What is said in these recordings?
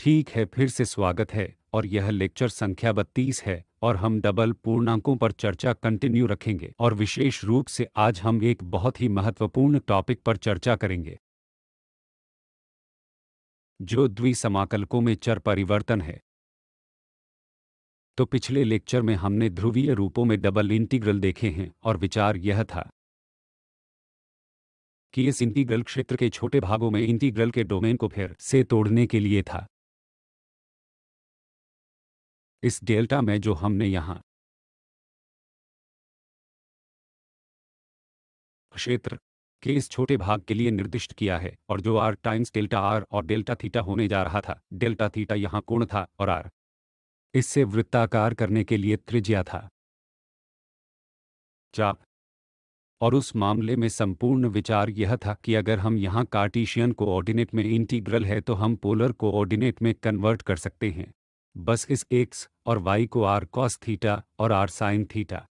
ठीक है, फिर से स्वागत है और यह लेक्चर संख्या 32 है और हम डबल पूर्णांकों पर चर्चा कंटिन्यू रखेंगे और विशेष रूप से आज हम एक बहुत ही महत्वपूर्ण टॉपिक पर चर्चा करेंगे जो द्विसमाकलकों में चर परिवर्तन है। तो पिछले लेक्चर में हमने ध्रुवीय रूपों में डबल इंटीग्रल देखे हैं और विचार यह था कि इस इंटीग्रल क्षेत्र के छोटे भागों में इंटीग्रल के डोमेन को फिर से तोड़ने के लिए था। इस डेल्टा में जो हमने यहाँ क्षेत्र के इस छोटे भाग के लिए निर्दिष्ट किया है और जो r टाइम्स डेल्टा r और डेल्टा थीटा होने जा रहा था, डेल्टा थीटा यहाँ कोण था और r इससे वृत्ताकार करने के लिए त्रिज्या था चाप। और उस मामले में संपूर्ण विचार यह था कि अगर हम यहाँ कार्टीशियन कोऑर्डिनेट में इंटीग्रल है तो हम पोलर कोऑर्डिनेट में कन्वर्ट कर सकते हैं, बस इस x और y को r cos थीटा और r sin थीटा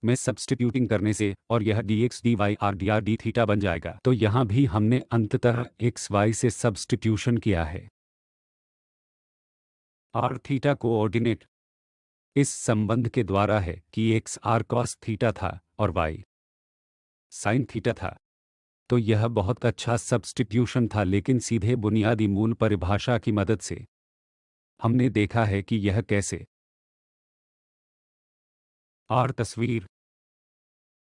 में सब्स्टिट्यूटिंग करने से और यह dx dy r dr d theta बन जाएगा। तो यहाँ भी हमने अंततः x y से सब्स्टिट्यूशन किया है। r थीटा कोऑर्डिनेट इस संबंध के द्वारा है कि x r cos थीटा था और y sin थीटा था। तो यह बहुत अच्छा सब्स्टिट्यूशन था, लेकिन सीधे बुनियादी मूल परिभाषा की मदद से हमने देखा है कि यह कैसे r तस्वीर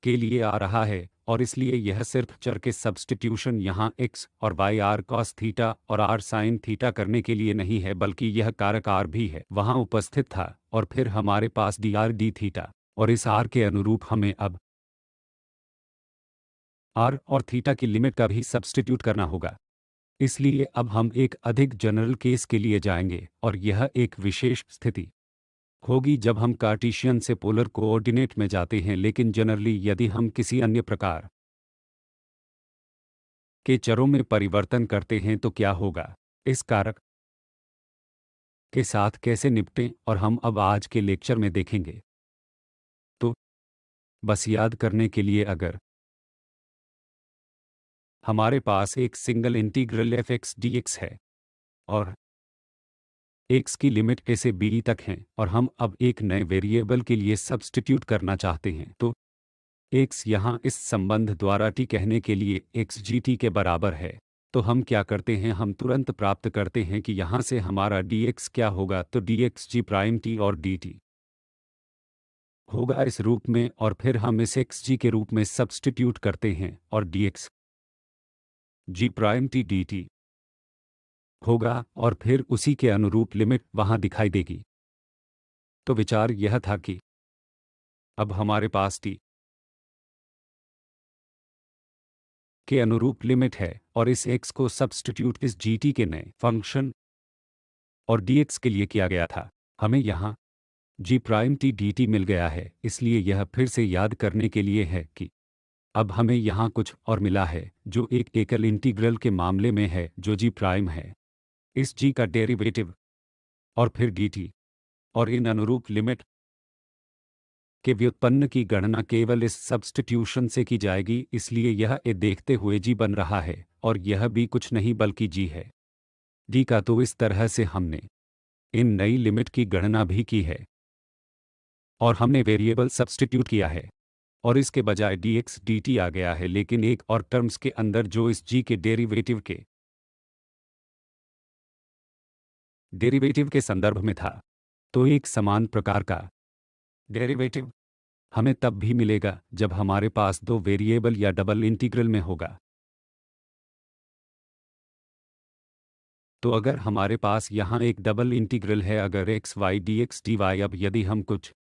के लिए आ रहा है और इसलिए यह सिर्फ चर के सब्स्टिट्यूशन यहाँ x और y r cos थीटा और r sin थीटा करने के लिए नहीं है, बल्कि यह कारक r भी है वहाँ उपस्थित था और फिर हमारे पास dr d थीटा और इस r के अनुरूप हमें अब r और थीटा की लिमिट का भी सब्स्टिट्यूट करना होगा। इसलिए अब हम एक अधिक जनरल केस के लिए जाएंगे और यह एक विशेष स्थिति होगी जब हम कार्टीशियन से पोलर कोऑर्डिनेट में जाते हैं, लेकिन जनरली यदि हम किसी अन्य प्रकार के चरों में परिवर्तन करते हैं तो क्या होगा, इस कारक के साथ कैसे निपटें और हम अब आज के लेक्चर में देखेंगे। तो बस याद करने के लिए, अगर हमारे पास एक single integral f x dx है और x की लिमिट a से b तक हैं और हम अब एक नए वेरिएबल के लिए सब्स्टिट्यूट करना चाहते हैं, तो x यहाँ इस संबंध द्वारा t कहने के लिए x gt के बराबर है। तो हम क्या करते हैं, हम तुरंत प्राप्त करते हैं कि यहाँ से हमारा dx क्या होगा, तो dx g प्राइम t और dt होगा इस रूप में और फिर हम इस x g के रूप में सब्स्टिट्यूट करते हैं और dx g prime t dt होगा और फिर उसी के अनुरूप लिमिट वहाँ दिखाई देगी। तो विचार यह था कि अब हमारे पास t के अनुरूप लिमिट है और इस x को सब्स्टिट्यूट इस gt के नए फंक्शन और dx के लिए किया गया था। हमें यहाँ g प्राइम t dt मिल गया है, इसलिए यह फिर से याद करने के लिए है कि अब हमें यहाँ कुछ और मिला है जो एक एकल इंटीग्रल के मामले में है जो g प्राइम है, इस g का डेरिवेटिव और फिर dt और इन अनुरूप लिमिट के व्युत्पन्न की गणना केवल इस सब्स्टिट्यूशन से की जाएगी। इसलिए यह ए देखते हुए g बन रहा है और यह भी कुछ नहीं बल्कि g है d का। तो इस तरह से हमने इन नई लिमिट की गणना भी की है और हमने वेरिएबल सब्स्टिट्यूट किया है और इसके बजाय dx dt आ गया है, लेकिन एक और टर्म्स के अंदर जो इस g के डेरिवेटिव के संदर्भ में था। तो एक समान प्रकार का डेरिवेटिव हमें तब भी मिलेगा जब हमारे पास दो वेरिएबल या डबल इंटीग्रल में होगा। तो अगर हमारे पास यहाँ एक डबल इंटीग्रल है, अगर x y dx dy, अब यदि हम कुछ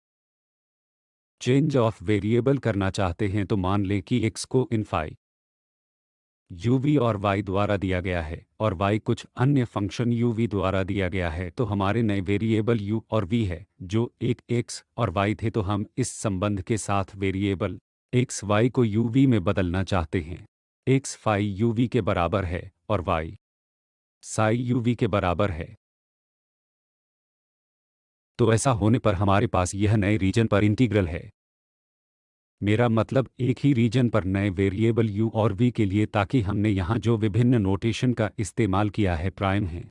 चेंज ऑफ वेरिएबल करना चाहते हैं तो मान लें कि x को इन फाई u v और y द्वारा दिया गया है और y कुछ अन्य फंक्शन u v द्वारा दिया गया है, तो हमारे नए वेरिएबल u और v है जो एक x और y थे। तो हम इस संबंध के साथ वेरिएबल x y को u v में बदलना चाहते हैं। x phi u v के बराबर है और y psi u v के बराबर है। तो ऐसा होने पर हमारे पास यह नए रीजन पर इंटीग्रल है मेरा मतलब एक ही रीजन पर नए वेरिएबल u और v के लिए, ताकि हमने यहाँ जो विभिन्न नोटेशन का इस्तेमाल किया है प्राइम है,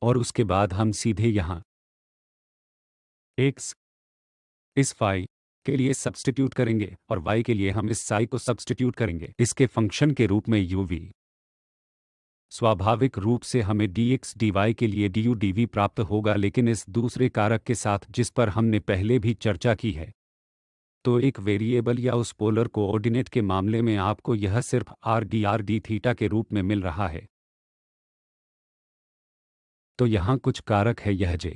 और उसके बाद हम सीधे यहाँ x इस phi के लिए सब्स्टिट्यूट करेंगे और y के लिए हम इस psi को सब्स्टिट्यूट करेंगे इसके फंक्शन के रूप में u v। स्वाभाविक रूप से हमें dx dy के लिए du dv प्राप्त होगा, लेकिन इस दूसरे कारक के साथ जिस पर हमने पहले भी चर्चा की है। तो एक वेरिएबल या उस पोलर कोऑर्डिनेट के मामले में आपको यह सिर्फ r d थीटा के रूप में मिल रहा है। तो यहाँ कुछ कारक है यह j,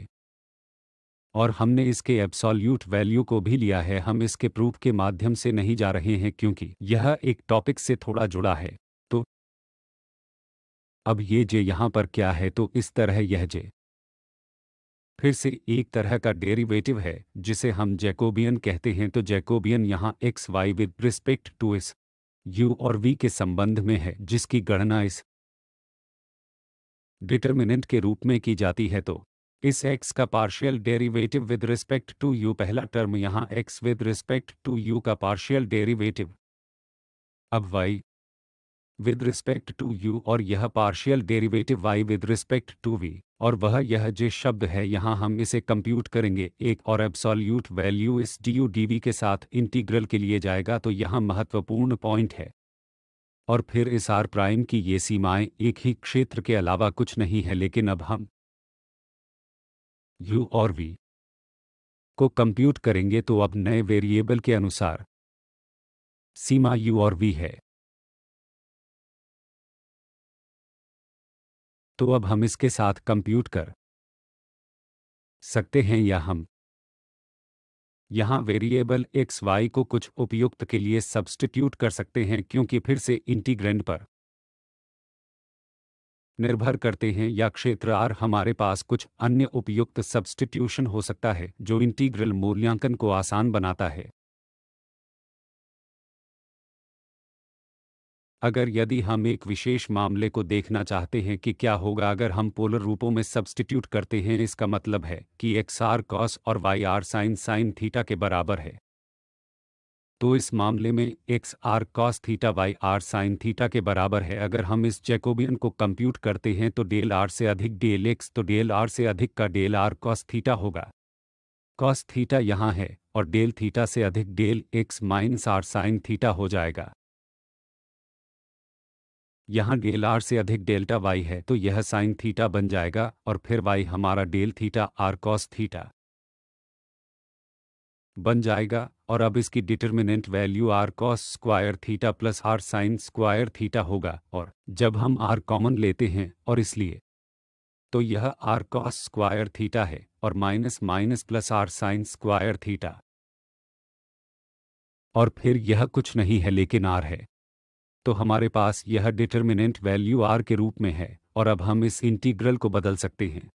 और हमने इसके एब्सोल्यूट वैल्यू को भी लिया है। हम इसके प्रूफ के माध्यम से नहीं जा रहे हैं क्योंकि यह एक टॉपिक से थोड़ा जुड़ा है। तो अब ये j यहाँ पर क्या है, तो इस तरह यह j फिर से एक तरह का डेरिवेटिव है जिसे हम जैकोबियन कहते हैं। तो जैकोबियन यहाँ x y with respect to इस u और v के संबंध में है, जिसकी गणना इस डिटर्मिनेंट के रूप में की जाती है। तो इस x का partial derivative with respect to u, पहला टर्म यहाँ x with respect to u का पार्शियल डेरिवेटिव, अब y with respect to u और यह partial derivative y with respect to v, और वह यह j शब्द है। यहाँ हम इसे कंप्यूट करेंगे एक और एब्सोल्यूट वैल्यू इस du dv के साथ इंटीग्रल के लिए जाएगा। तो यहाँ महत्वपूर्ण पॉइंट है। और फिर इस r प्राइम की ये सीमाएं एक ही क्षेत्र के अलावा कुछ नहीं है, लेकिन अब हम u और v को कंप्यूट करेंगे। तो अब नए वेरिएबल के अनुसार सीमा u और v है। तो अब हम इसके साथ कंप्यूट कर सकते हैं, या हम यहाँ वेरिएबल एक्स वाई को कुछ उपयुक्त के लिए सब्स्टिट्यूट कर सकते हैं, क्योंकि फिर से इंटीग्रैंड पर निर्भर करते हैं, या क्षेत्र R हमारे पास कुछ अन्य उपयुक्त सब्स्टिट्यूशन हो सकता है जो इंटीग्रल मूल्यांकन को आसान बनाता है। अगर यदि हम एक विशेष मामले को देखना चाहते हैं कि क्या होगा अगर हम पोलर रूपों में सब्स्टिट्यूट करते हैं, इसका मतलब है कि x r cos और y r sin थीटा के बराबर है। तो इस मामले में x r cos theta y r sin theta के बराबर है। अगर हम इस जैकोबियन को कंप्यूट करते हैं तो डेल r से अधिक डेल x, तो डेल r से अधिक का डेल r cos थीटा होगा। cos थीटा यहाँ है और डेल थीटा से अधिक del x minus r sin theta हो जाएगा। यहाँ डेल r से अधिक डेल्टा y है, तो यह sin थीटा बन जाएगा, और फिर y हमारा del theta r cos theta बन जाएगा। और अब इसकी determinant value r cos square theta plus r sin square theta होगा, और जब हम r कॉमन लेते हैं और इसलिए तो यह r cos स्क्वायर थीटा है और minus minus plus r sin square theta, और फिर यह कुछ नहीं है लेकिन r है। तो हमारे पास यह डिटर्मिनेंट वैल्यू r के रूप में है, और अब हम इस इंटीग्रल को बदल सकते हैं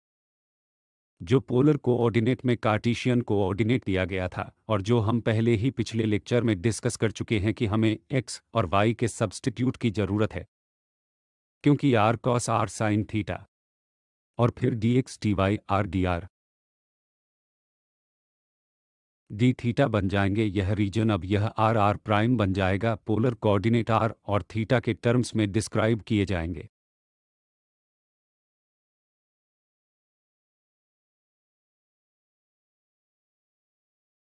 जो पोलर कोऑर्डिनेट में कार्टेशियन कोऑर्डिनेट दिया गया था, और जो हम पहले ही पिछले लेक्चर में डिस्कस कर चुके हैं कि हमें x और y के सब्स्टिट्यूट की ज़रूरत है, क्योंकि r cos r sin theta और फिर dx dy r dr D theta बन जाएंगे। यह रीजन अब यह r r प्राइम बन जाएगा। पोलर कोऑर्डिनेट r और थीटा के टर्म्स में डिस्क्राइब किए जाएंगे।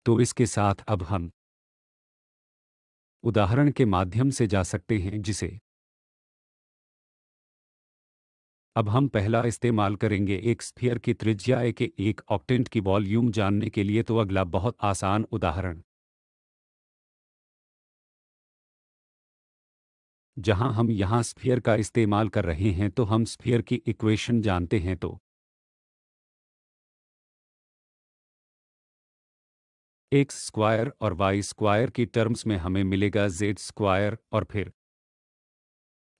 तो इसके साथ अब हम उदाहरण के माध्यम से जा सकते हैं, जिसे अब हम पहला इस्तेमाल करेंगे एक स्फीयर की त्रिज्या a के एक ऑक्टेंट की वॉल्यूम जानने के लिए। तो अगला बहुत आसान उदाहरण जहां हम यहां स्फीयर का इस्तेमाल कर रहे हैं, तो हम स्फीयर की इक्वेशन जानते हैं। तो एक्स स्क्वायर और वाई स्क्वायर की टर्म्स में हमें मिलेगा जेड स्क्वायर, और फिर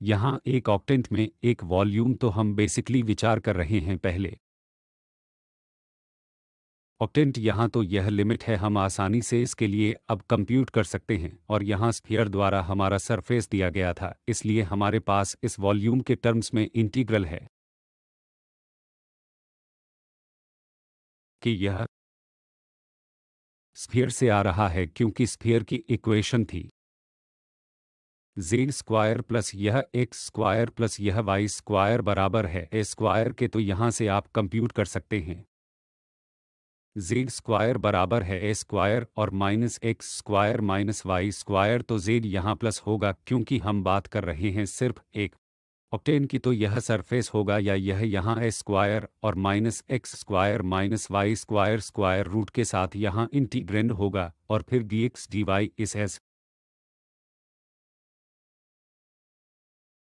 यहाँ एक ऑक्टेंट में एक वॉल्यूम। तो हम बेसिकली विचार कर रहे हैं पहले ऑक्टेंट। यहाँ तो यह लिमिट है, हम आसानी से इसके लिए अब कंप्यूट कर सकते हैं, और यहाँ स्फीयर द्वारा हमारा सरफेस दिया गया था, इसलिए हमारे पास इस वॉल्यूम के टर्म्स में इंटीग्रल है कि यह स्फीयर से आ रहा है क्योंकि स्फीयर की इक्वेशन थी जेड स्क्वायर प्लस यह एक्स स्क्वायर प्लस यह वाई स्क्वायर बराबर है ए स्क्वायर के, तो यहाँ से आप कंप्यूट कर सकते हैं जेड स्क्वायर बराबर है ए स्क्वायर और minus x square minus y square, तो जेड यहाँ प्लस होगा क्योंकि हम बात कर रहे हैं सिर्फ एक ऑक्टेन की, तो यह सरफेस होगा या यह यहाँ ए स्क्वायर और minus x square minus y square square root के साथ यहाँ इंटीग्रेंड होगा और फिर डी एक्स डी वाई इस एस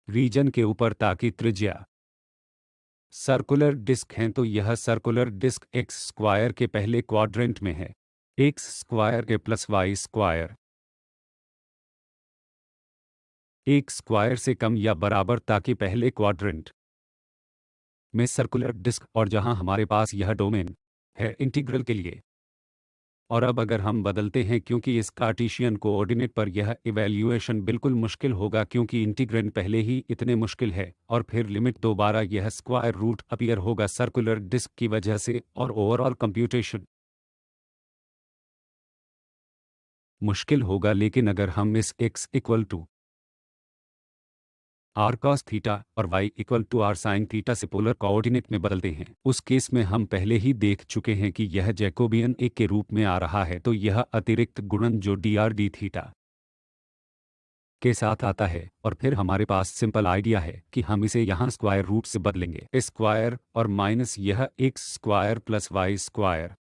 रीजन के ऊपर, ताकि त्रिज्या सर्कुलर डिस्क हैं तो यह सर्कुलर डिस्क एक्स स्क्वायर के पहले क्वाड्रेंट में है एक्स स्क्वायर के प्लस वाई स्क्वायर एक स्क्वायर से कम या बराबर, ताकि पहले क्वाड्रेंट में सर्कुलर डिस्क और जहां हमारे पास यह डोमेन है इंटीग्रल के लिए। और अब अगर हम बदलते हैं क्योंकि इस कार्टेशियन कोऑर्डिनेट पर यह इवैल्यूएशन बिल्कुल मुश्किल होगा क्योंकि इंटीग्रेंड पहले ही इतने मुश्किल है और फिर लिमिट दोबारा यह स्क्वायर रूट अपीयर होगा सर्कुलर डिस्क की वजह से और ओवरऑल कंप्यूटेशन मुश्किल होगा। लेकिन अगर हम इस x equal to r cos theta और y equal to r sine theta से पोलर कोऑर्डिनेट में बदलते हैं, उस केस में हम पहले ही देख चुके हैं कि यह जैकोबियन एक के रूप में आ रहा है, तो यह अतिरिक्त गुणन जो डी आर डी थीटा के साथ आता है और फिर हमारे पास सिंपल आइडिया है कि हम इसे यहाँ स्क्वायर रूट से बदलेंगे स्क्वायर और माइनस यह x square plus y square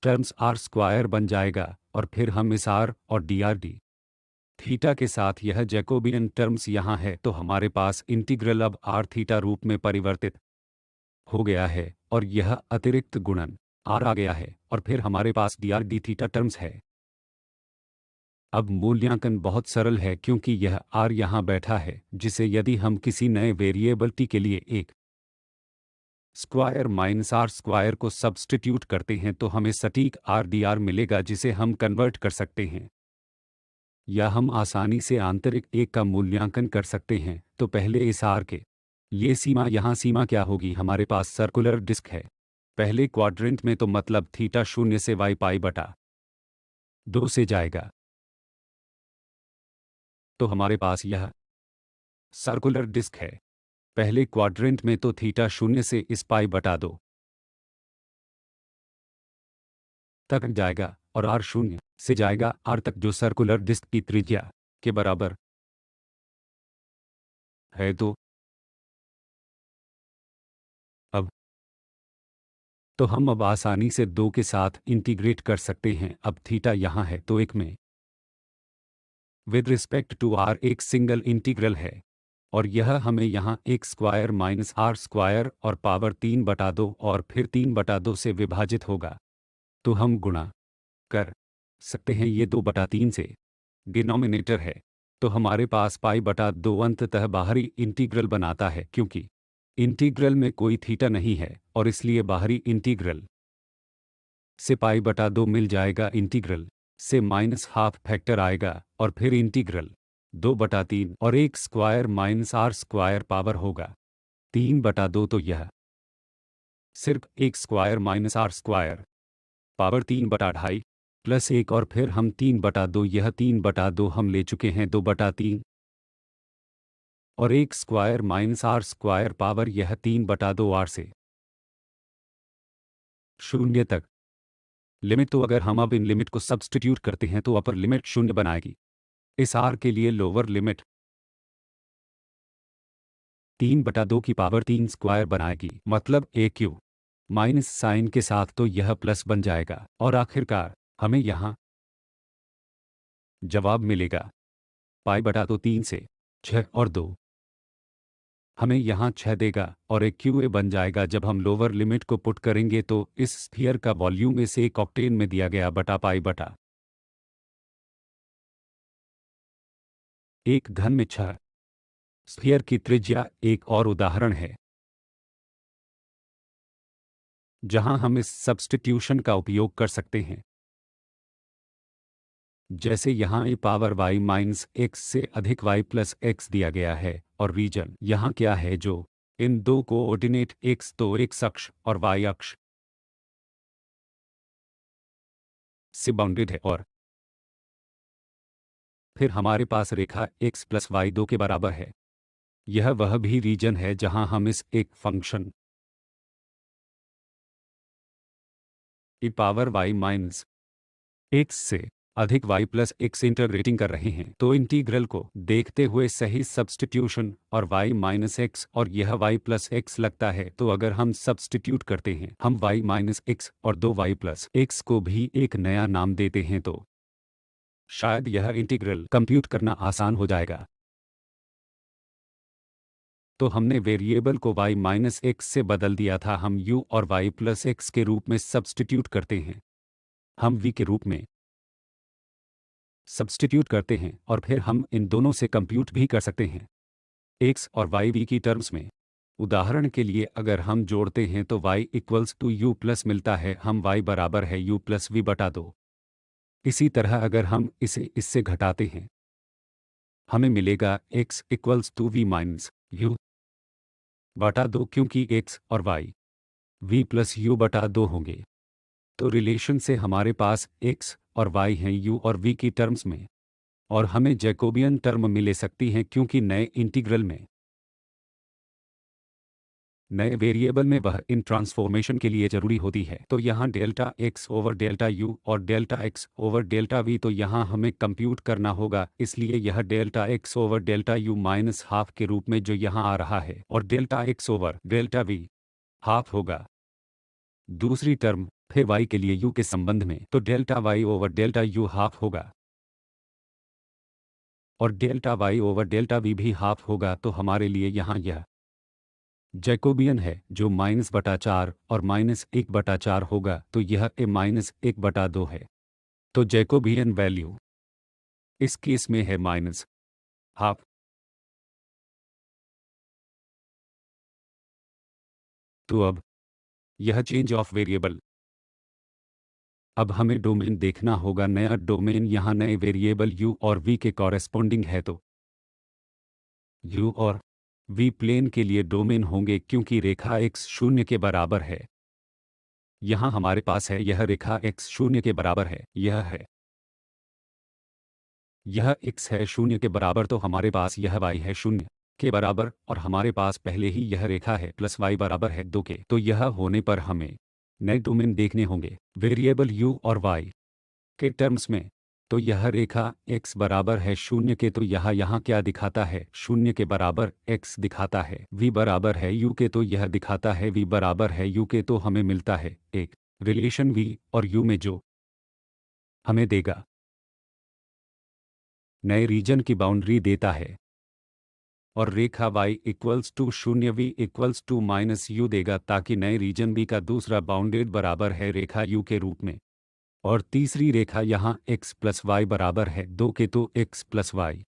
terms r square बन जाएगा और फिर हम इस आर और डी आर डी थीटा के साथ यह जैकोबियन टर्म्स यहाँ है, तो हमारे पास इंटीग्रल अब आर थीटा रूप में परिवर्तित हो गया है और यह अतिरिक्त गुणन आर आ गया है और फिर हमारे पास d r d theta terms है। अब मूल्यांकन बहुत सरल है क्योंकि यह आर यहाँ बैठा है, जिसे यदि हम किसी नए वेरिएबल टी के लिए एक स्क्वायर माइनस आर स्क्वायर को सब्स्टिट्यूट करते हैं तो हमें सटीक आर डी आर मिलेगा, जिसे हम कन्वर्ट कर सकते हैं या हम आसानी से आंतरिक एक का मूल्यांकन कर सकते हैं। तो पहले इस आर के ये सीमा, यहाँ सीमा क्या होगी, हमारे पास सर्कुलर डिस्क है पहले क्वाड्रेंट में, तो मतलब थीटा 0 से वाई पाई बटा 2 से जाएगा, तो हमारे पास यह सर्कुलर डिस्क है पहले क्वाड्रेंट में, तो थीटा 0 से इस पाई बटा 2 तक जाएगा और आर 0 से जाएगा आर तक, जो सर्कुलर डिस्क की त्रिज्या के बराबर है। तो अब तो हम अब आसानी से 2 के साथ इंटीग्रेट कर सकते हैं। अब थीटा यहाँ है तो एक में विद रिस्पेक्ट टू आर एक सिंगल इंटीग्रल है और यह हमें यहाँ एक स्क्वायर माइनस आर स्क्वायर और पावर 3 बटा 2 और फिर 3 बटा 2 से विभाजित होगा, तो हम गुणा कर सकते हैं ये 2 बटा 3 से डिनोमिनेटर है, तो हमारे पास पाई बटा 2 अंततः बाहरी इंटीग्रल बनाता है क्योंकि इंटीग्रल में कोई थीटा नहीं है और इसलिए बाहरी इंटीग्रल से पाई बटा 2 मिल जाएगा, इंटीग्रल से माइनस हाफ फैक्टर आएगा और फिर इंटीग्रल 2 बटा 3 और एक square minus r square power होगा 3 बटा 2, तो यह सिर्फ एक square minus r square power 3 बटा 2.5 प्लस 1 और फिर हम 3 बटा 2, यह 3 बटा 2 हम ले चुके हैं 2 बटा 3 और एक square minus r square power यह 3 बटा 2 आर से 0 तक लिमिट। तो अगर हम अब इन लिमिट को सब्स्टिट्यूट करते हैं तो अपर लिमिट 0 बनाएगी, इस आर के लिए लोअर लिमिट 3 बटा 2 की पावर 3 स्क्वायर बनाएगी, मतलब ए क्यू माइनस साइन के साथ, तो यह प्लस बन जाएगा और आखिरकार हमें यहाँ जवाब मिलेगा पाई बटा तो 3 से 6 और 2 हमें यहाँ 6 देगा और एक क्यू ए बन जाएगा। जब हम लोअर लिमिट को पुट करेंगे तो इस स्फीयर का वॉल्यूम इसे एक ऑक्टेन में दिया गया बटा पाई बटा 1 घन में 6 स्फीयर की त्रिज्या एक और उदाहरण है जहां हम इस सब्स्टिट्यूशन का उपयोग कर सकते हैं, जैसे यहाँ ए पावर वाई माइनस एक्स से अधिक वाई प्लस एक्स दिया गया है और रीजन यहाँ क्या है जो इन दो कोऑर्डिनेट एक्स तो एक्स अक्ष और वाई अक्ष से बाउंडेड है और फिर हमारे पास रेखा x प्लस वाई 2 के बराबर है। यह वह भी रीजन है जहां हम इस एक फंक्शन ई पावर वाई माइनस एक्स से अधिक वाई प्लस एक्स इंटीग्रेटिंग कर रहे हैं। तो इंटीग्रल को देखते हुए सही सब्स्टिट्यूशन और वाई माइनस एक्स और यह वाई प्लस एक्स लगता है। तो अगर हम सब्स्टिट्यूट करते हैं, हम वाई माइनस एक्स और 2 वाई प्लस एक्स को भी एक नया नाम देते हैं, तो शायद यह इंटीग्रल कंप्यूट करना आसान हो जाएगा। तो हमने वेरिएबल को y माइनस एक्स से बदल दिया था। हम u और y प्लस एक्स के रूप में सब्स्टिट्यूट करते हैं। हम v के रूप में सब्स्टिट्यूट करते हैं और फिर हम इन दोनों से कंप्यूट भी कर सकते हैं x और y v की टर्म्स में। उदाहरण के लिए अगर हम जोड़ते हैं तो y equals to u plus मिलता है। हम y बराबर है u प्लस v बटा 2। इसी तरह अगर हम इसे इससे घटाते हैं, हमें मिलेगा x equals to v minus u बटा 2, क्योंकि x और y v प्लस u बटा 2 होंगे। तो रिलेशन से हमारे पास x और y हैं u और v की टर्म्स में, और हमें जैकोबियन टर्म मिले सकती हैं क्योंकि नए इंटीग्रल में नए वेरिएबल में वह इन ट्रांसफॉर्मेशन के लिए जरूरी होती है। तो यहाँ delta x over delta u और delta x over delta v, तो यहाँ हमें कंप्यूट करना होगा, इसलिए यह delta x over delta u minus half के रूप में जो यहाँ आ रहा है, और delta x over delta v half होगा। दूसरी टर्म फिर y के लिए u के संबंध में, तो delta y over delta u half होगा और delta y over delta v भी हाफ होगा। तो हमारे लिए यहाँ यह जैकोबियन है जो -4 और -1/4 होगा। तो यह a -1/2 है। तो जैकोबियन वैल्यू इस केस में है माइनस हाफ। तो अब यह चेंज ऑफ वेरिएबल, अब हमें डोमेन देखना होगा। नया डोमेन यहाँ नए वेरिएबल u और v के कॉरेस्पॉन्डिंग है। तो u और v प्लेन के लिए डोमेन होंगे क्योंकि रेखा x 0 के बराबर है। यहाँ हमारे पास है यह रेखा x 0 के बराबर है, यह है, यह x है 0 के बराबर। तो हमारे पास यह y है 0 के बराबर और हमारे पास पहले ही यह रेखा है प्लस y बराबर है 2 के। तो यह होने पर हमें नए डोमेन देखने होंगे वेरिएबल u और y के टर्म्स में। तो यह रेखा x बराबर है 0 के, तो यहाँ क्या दिखाता है, 0 के बराबर x दिखाता है। v बराबर है u के, तो यह दिखाता है v बराबर है u के। तो हमें मिलता है एक रिलेशन v और u में जो हमें देगा नए रीजन की बाउंड्री देता है, और रेखा y equals to 0 v equals to minus u देगा, ताकि नए रीजन v का दूसरा बाउंडेड बराबर है रेखा u के रूप में। और तीसरी रेखा यहाँ x प्लस वाई बराबर है 2 के, तो x प्लस वाई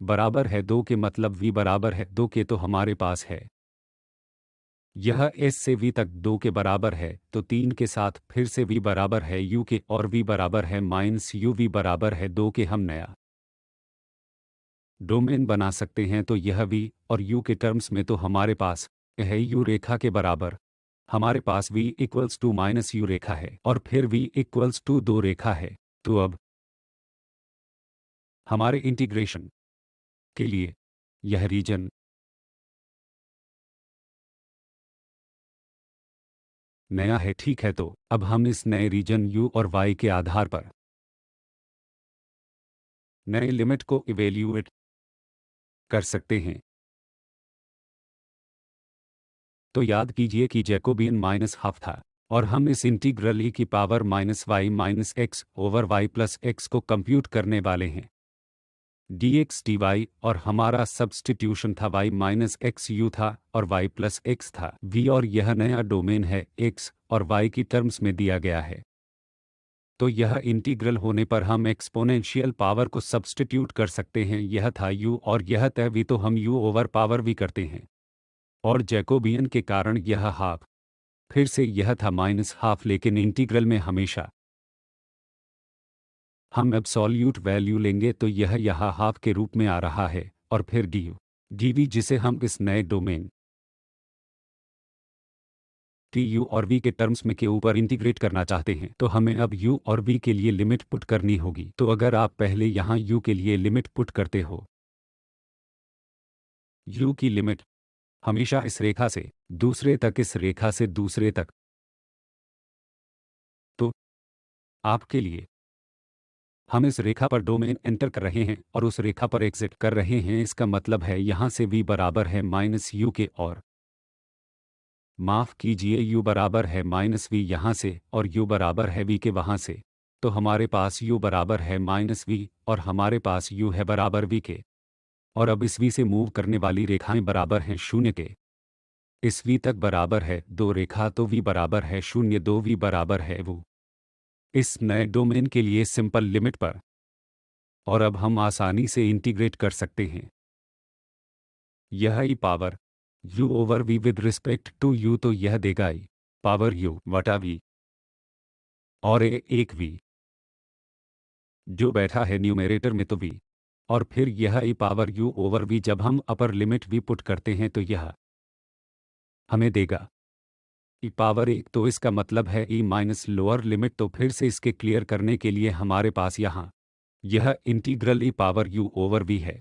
बराबर है 2 के, मतलब v बराबर है 2 के। तो हमारे पास है यह s से v तक 2 के बराबर है। तो 3 के साथ फिर से v बराबर है u के और v बराबर है माइनस u, v बराबर है 2 के। हम नया डोमेन बना सकते हैं। तो यह v और u के टर्म्स में, तो हमारे पास है u रेखा के बराबर, हमारे पास v equals to minus u रेखा है और फिर v इक्वल्स टू 2 रेखा है। तो अब हमारे इंटीग्रेशन के लिए यह रीजन नया है, ठीक है। तो अब हम इस नए रीजन u और y के आधार पर नए लिमिट को इवेल्यूएट कर सकते हैं। तो याद कीजिए कि जैकोबियन माइनस हाफ था और हम इस इंटीग्रल e की power minus y minus x over y plus x को कंप्यूट करने वाले हैं dx dy, और हमारा सब्स्टिट्यूशन था y माइनस एक्स यू था और y प्लस एक्स था v, और यह नया डोमेन है x और y की टर्म्स में दिया गया है। तो यह इंटीग्रल होने पर हम एक्सपोनेंशियल पावर को सब्स्टिट्यूट कर सकते हैं। यह था u और यह तय v, तो हम u ओवर पावर v करते हैं, और जैकोबियन के कारण यह हाफ, फिर से यह था माइनस हाफ, लेकिन इंटीग्रल में हमेशा हम एब्सोल्यूट वैल्यू लेंगे। तो यह यहाँ हाफ के रूप में आ रहा है, और फिर du dv, जिसे हम इस नए डोमेन टी यू और वी के टर्म्स में के ऊपर इंटीग्रेट करना चाहते हैं तो हमें अब यू और वी के लिए लिमिट पुट करनी होगी। तो अगर आप पहले यहाँ यू के लिए लिमिट पुट करते हो, यू की लिमिट हमेशा इस रेखा से दूसरे तक, इस रेखा से दूसरे तक, तो आपके लिए हम इस रेखा पर डोमेन एंटर कर रहे हैं और उस रेखा पर एग्जिट कर रहे हैं। इसका मतलब है यहाँ से v बराबर है माइनस यू के, और माफ़ कीजिए u बराबर है माइनस वी यहाँ से और u बराबर है v के वहाँ से। तो हमारे पास u बराबर है माइनस वी और हमारे पास u है बराबर v के। और अब इस v से मूव करने वाली रेखाएं बराबर हैं 0 के। इस v तक बराबर है 2 रेखा, तो v बराबर है 0, 2 v बराबर है वो। इस नए डोमेन के लिए सिंपल लिमिट पर, और अब हम आसानी से इंटीग्रेट कर सकते हैं यह e power u over v with respect to u, तो यह देगा ई पावर u वटा v और एक v जो बैठा है न्यूमरेटर में, तो v और फिर यह e power u over v। जब हम अपर लिमिट v पुट करते हैं तो यह हमें देगा ई पावर 1, तो इसका मतलब है ई माइनस लोअर लिमिट। तो फिर से इसके क्लियर करने के लिए हमारे पास यहाँ यह इंटीग्रल ई पावर u ओवर v है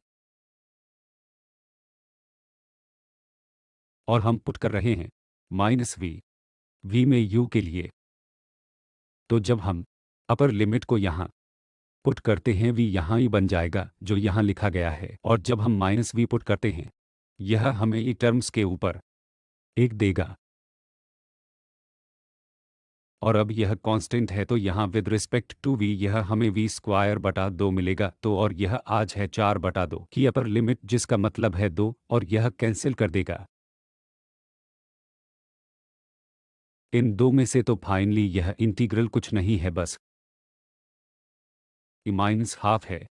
और हम पुट कर रहे हैं माइनस v में u के लिए। तो जब हम अपर लिमिट को यहाँ पुट करते हैं v यहाँ ही बन जाएगा जो यहाँ लिखा गया है, और जब हम माइनस v पुट करते हैं यह हमें ई टर्म्स के ऊपर 1 देगा। और अब यह कांस्टेंट है तो यहाँ विद रिस्पेक्ट टू v यह हमें v स्क्वायर बटा 2 मिलेगा। तो और यह आज है 4 बटा 2 की अपर लिमिट, जिसका मतलब है 2, और यह कैंसिल कर देगा इन दो में से। तो फाइनली यह इंटीग्रल कुछ नहीं है, बस ई माइनस हाफ है।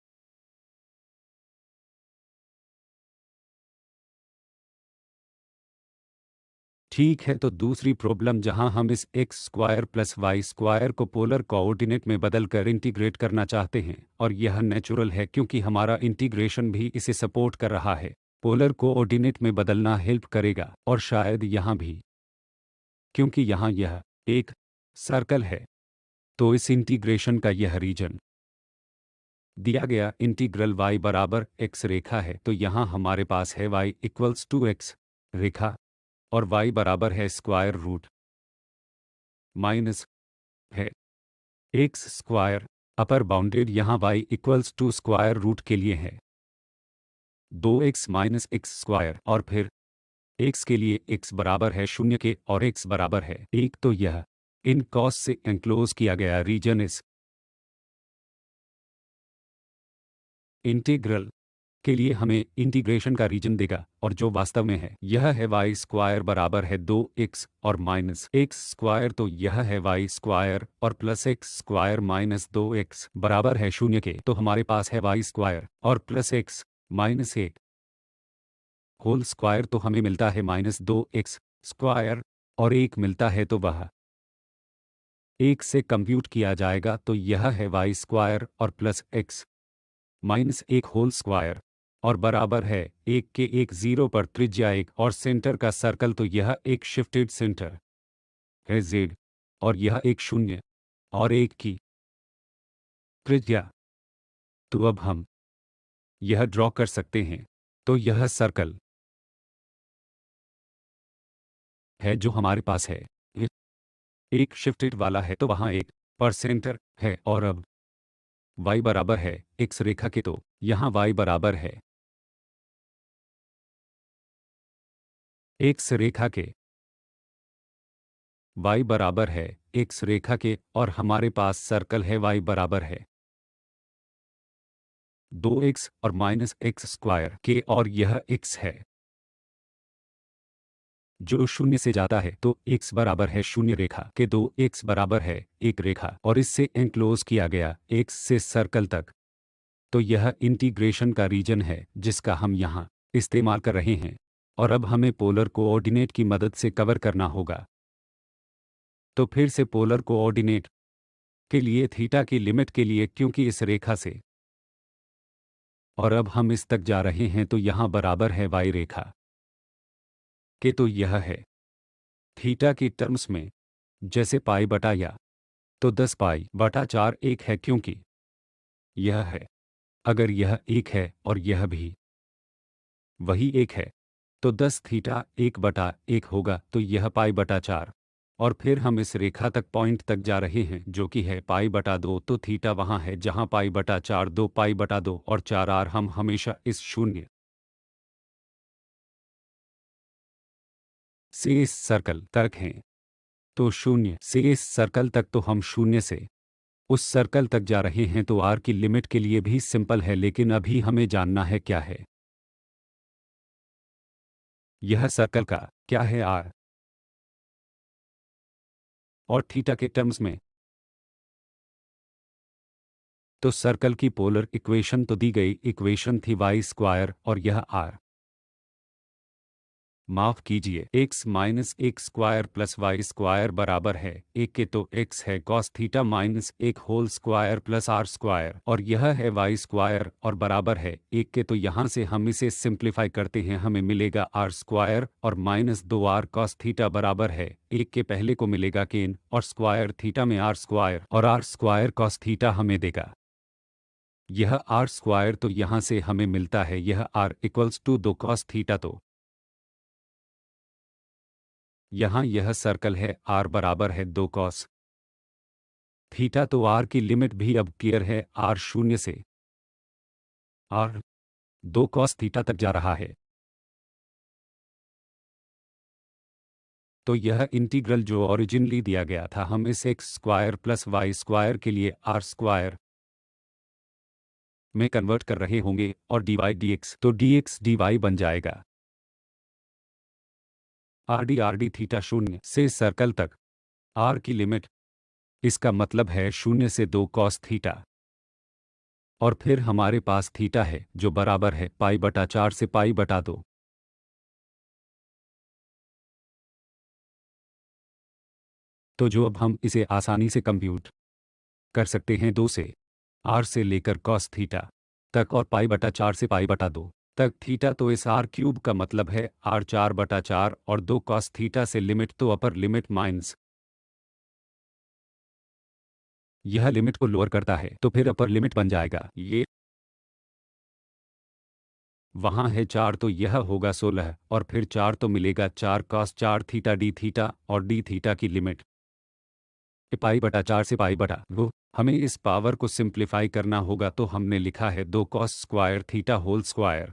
ठीक है, तो दूसरी प्रॉब्लम जहां हम इस x square plus y square को पोलर कोऑर्डिनेट में बदलकर इंटीग्रेट करना चाहते हैं, और यह नेचुरल है क्योंकि हमारा इंटीग्रेशन भी इसे सपोर्ट कर रहा है। पोलर कोऑर्डिनेट में बदलना हेल्प करेगा, और शायद यहाँ भी, क्योंकि यहाँ यह एक सर्कल है। तो इस इंटीग्रेशन का यह रीजन दिया गया इंटीग्रल y बराबर x रेखा है। तो यहाँ हमारे पास है y इक्वल्स टू x रेखा और y बराबर है स्क्वायर रूट माइनस है x स्क्वायर। अपर बाउंडेड यहाँ y equals to square root के लिए है 2x माइनस एक्स स्क्वायर, और फिर x के लिए x बराबर है 0 के और x बराबर है 1। तो यह इन कॉस से एंक्लोज किया गया रीजन इस इंटीग्रल के लिए हमें इंटीग्रेशन का रीजन देगा, और जो वास्तव में है यह है y स्क्वायर बराबर है 2x और माइनस एक्स स्क्वायर। तो यह है y स्क्वायर और plus x square minus 2x बराबर है 0 के। तो हमारे पास है y स्क्वायर और plus x minus 1 whole square, तो हमें मिलता है माइनस 2x स्क्वायर, और 1 मिलता है तो वह 1 से कंप्यूट किया जाएगा। तो यह है y स्क्वायर और plus x minus 1 whole square और बराबर है 1 के। 1 0 पर त्रिज्या 1 और सेंटर का सर्कल, तो यह एक शिफ्टेड सेंटर है z, और यह एक 0 और 1 की त्रिज्या। तो अब हम यह ड्रॉ कर सकते हैं। तो यह सर्कल है जो हमारे पास है, ये एक शिफ्टेड वाला है, तो वहाँ एक पर सेंटर है। और अब y बराबर है x रेखा के, तो यहाँ y बराबर है x रेखा के, y बराबर है x रेखा के, और हमारे पास सर्कल है y बराबर है 2x और माइनस एक्स स्क्वायर के, और यह x है जो 0 से जाता है। तो x बराबर है 0 रेखा के, 2x बराबर है 1 रेखा, और इससे एंक्लोज किया गया x से सर्कल तक। तो यह इंटीग्रेशन का रीजन है जिसका हम यहाँ इस्तेमाल कर रहे हैं, और अब हमें पोलर कोऑर्डिनेट की मदद से कवर करना होगा। तो फिर से पोलर कोऑर्डिनेट के लिए थीटा की लिमिट के लिए, क्योंकि इस रेखा से, और अब हम इस तक जा रहे हैं, तो यहाँ बराबर है y रेखा के, तो यह है थीटा की टर्म्स में, जैसे पाई बटा या, तो 10 पाई बटा 4 1 है क्योंकि यह है। अगर यह 1 है और यह भी वही 1 है, तो 10 थीटा 1 बटा 1 होगा, तो यह पाई बटा 4। और फिर हम इस रेखा तक पॉइंट तक जा रहे हैं जो कि है पाई बटा 2, तो थीटा वहाँ है जहाँ पाई बटा 4 2 पाई बटा 2 और 4 आर। हम हमेशा इस शून्य से इस सर्कल तक हैं, तो शून्य से इस सर्कल तक, तो हम शून्य से उस सर्कल तक जा रहे हैं। तो आर की लिमिट के लिए भी सिंपल है, लेकिन अभी हमें जानना है क्या है यह सर्कल का क्या है आर। और थीटा के टर्म्स में, तो सर्कल की पोलर इक्वेशन तो दी गई इक्वेशन थी वाई स्क्वायर और यह आर, माफ कीजिए, x minus x square plus y square बराबर है 1 के, तो एक्स है cos theta minus 1 whole square plus r square, और यह है वाई स्क्वायर और बराबर है 1 के। तो यहाँ से हम इसे सिंप्लीफाई करते हैं, हमें मिलेगा आर स्क्वायर और माइनस 2 आर कॉस थीटा बराबर है 1 के। पहले को मिलेगा केन और स्क्वायर थीटा में आर स्क्वायर, और आर स्क्वायर कॉस थीटा हमें देगा यह आर स्क्वायर। तो यहाँ से हमें मिलता है यह r equals to 2 cos theta. तो यहाँ यह सर्कल है आर बराबर है 2 कॉस थीटा। तो आर की लिमिट भी अब क्लियर है, आर शून्य से आर 2 कॉस थीटा तक जा रहा है। तो यह इंटीग्रल जो ओरिजिनली दिया गया था, हम इस x square plus y square के लिए आर स्क्वायर में कन्वर्ट कर रहे होंगे और dy dx, तो dx dy बन जाएगा आर डी थीटा शून्य से सर्कल तक आर की लिमिट, इसका मतलब है शून्य से 2 कॉस थीटा। और फिर हमारे पास थीटा है जो बराबर है पाई बटा 4 से पाई बटा 2। तो जो अब हम इसे आसानी से कंप्यूट कर सकते हैं 2 से आर से लेकर कॉस थीटा तक और पाई बटा 4 से पाई बटा 2 तक थीटा। तो इस आर क्यूब का मतलब है आर 4 बटा 4 और 2 कॉस थीटा से लिमिट, तो अपर लिमिट माइनस यह लिमिट को लोअर करता है, तो फिर अपर लिमिट बन जाएगा ये वहाँ है 4, तो यह होगा 16 और फिर 4 तो मिलेगा 4 कॉस 4 थीटा डी थीटा, और डी थीटा की लिमिट पाई बटा 4 से पाई बटा वो। हमें इस पावर को सिंप्लीफाई करना होगा, तो हमने लिखा है 2 cos square theta whole square,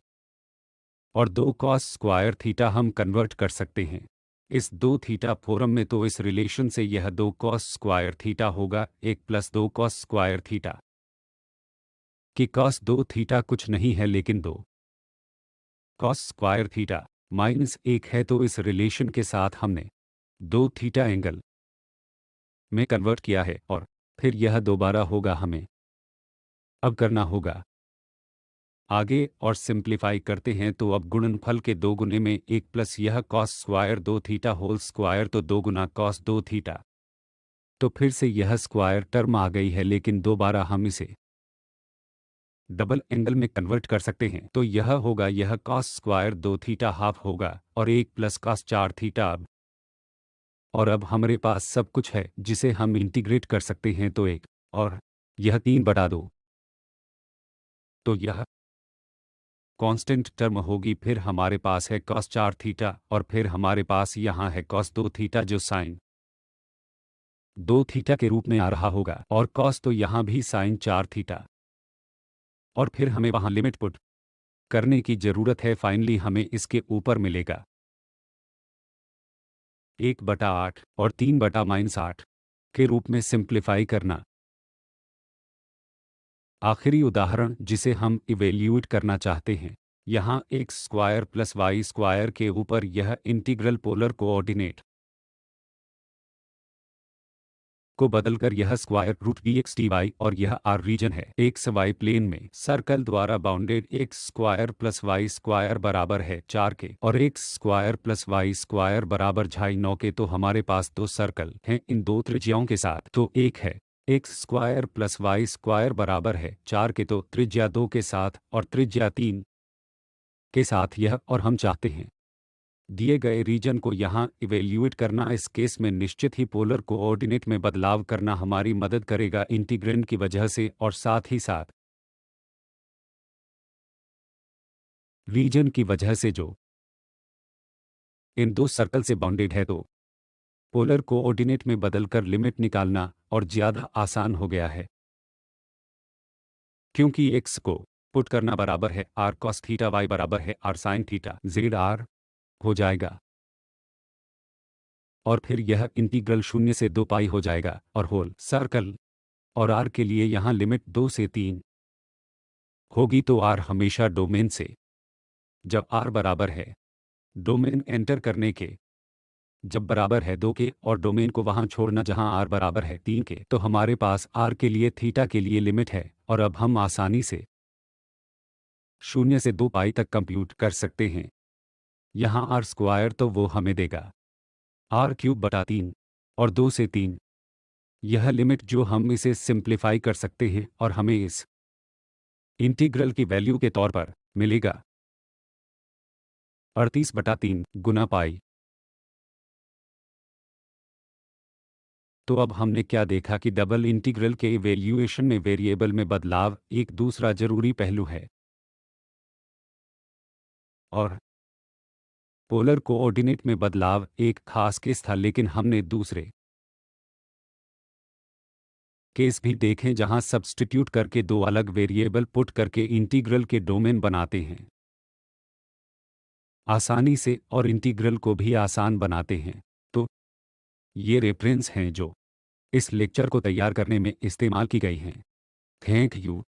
और 2 कॉस स्क्वायर थीटा हम कन्वर्ट कर सकते हैं इस 2 थीटा फॉर्म में। तो इस रिलेशन से यह 2 कॉस स्क्वायर थीटा होगा 1 प्लस 2 कॉस स्क्वायर थीटा, कि कॉस 2 थीटा कुछ नहीं है लेकिन 2 कॉस स्क्वायर थीटा माइनस 1 है। तो इस रिलेशन के साथ हमने 2 थीटा एंगल में कन्वर्ट किया है, और फिर यह दोबारा होगा, हमें अब करना होगा आगे और सिंप्लीफाई करते हैं। तो अब गुणनफल के 2 गुने में 1 प्लस यह cos square 2 theta whole square, तो 2 गुना कॉस 2 थीटा। तो फिर से यह स्क्वायर टर्म आ गई है, लेकिन दोबारा हम इसे डबल एंगल में कन्वर्ट कर सकते हैं। तो यह होगा यह कॉस स्क्वायर 2 थीटा हाफ होगा और 1 प्लस कॉस 4 थीटा। अब और अब हमारे पास सब कुछ है जिसे हम इंटीग्रेट कर सकते हैं, तो 1 और यह 3 बटा 2, तो यह कांस्टेंट टर्म होगी। फिर हमारे पास है कॉस 4 थीटा और फिर हमारे पास यहाँ है कॉस 2 थीटा जो साइन 2 थीटा के रूप में आ रहा होगा, और कॉस तो यहाँ भी साइन 4 थीटा, और फिर हमें वहाँ लिमिट पुट करने की ज़रूरत है। फाइनली हमें इसके ऊपर मिलेगा 1 बटा 8 और 3 बटा माइनस 8 के रूप में सिंप्लीफाई करना। आखिरी उदाहरण जिसे हम इवेल्यूएट करना चाहते हैं, यहाँ x square plus y square के ऊपर यह इंटीग्रल पोलर कोऑर्डिनेट को बदलकर यह square root d x d y, और यह आर रीजन है एक्स वाई प्लेन में सर्कल द्वारा bounded x square plus y square बराबर है 4 के और x square plus y square बराबर 9.5 के। तो हमारे पास 2 सर्कल हैं इन 2 त्रिज्याओं के साथ। तो एक है x square plus y square बराबर है 4 के, तो त्रिज्या 2 के साथ और त्रिज्या 3 के साथ यह, और हम चाहते हैं दिए गए रीजन को यहाँ इवेल्यूएट करना, इस केस में निश्चित ही पोलर कोऑर्डिनेट में बदलाव करना हमारी मदद करेगा इंटीग्रैंड की वजह से, और साथ ही साथ रीजन की वजह से जो इन दो सर्कल से बाउंडेड है, तो पोलर कोऑर्डिनेट में बदलकर लिमिट निकालना और ज़्यादा आसान हो गया है, क्योंकि x को पुट करना बराबर है r cos थीटा, y बराबर है r sin theta, z r हो जाएगा और फिर यह इंटीग्रल 0 से 2 पाई हो जाएगा और होल सर्कल और r के लिए यहाँ लिमिट 2 से 3 होगी, तो r हमेशा डोमेन से, जब r बराबर है डोमेन एंटर करने के, जब बराबर है 2 के और डोमेन को वहां छोड़ना जहां r बराबर है 3 के, तो हमारे पास r के लिए थीटा के लिए लिमिट है और अब हम आसानी से 0 से 2 पाई तक कंप्यूट कर सकते हैं। यहाँ r स्क्वायर तो वो हमें देगा r क्यूब बटा 3 और 2 से 3, यह लिमिट जो हम इसे सिंप्लीफाई कर सकते हैं और हमें इस इंटीग्रल की वैल्यू के तौर पर मिलेगा 38 बटा 3 गुना पाई। तो अब हमने क्या देखा कि डबल इंटीग्रल के इवेल्यूएशन में वेरिएबल में बदलाव एक दूसरा जरूरी पहलू है, और पोलर कोऑर्डिनेट में बदलाव एक खास केस था, लेकिन हमने दूसरे केस भी देखें जहां सब्स्टिट्यूट करके दो अलग वेरिएबल पुट करके इंटीग्रल के डोमेन बनाते हैं आसानी से और इंटीग्रल को भी आसान बनाते हैं। तो ये रेफरेंस हैं जो इस लेक्चर को तैयार करने में इस्तेमाल की गई हैं। Thank you.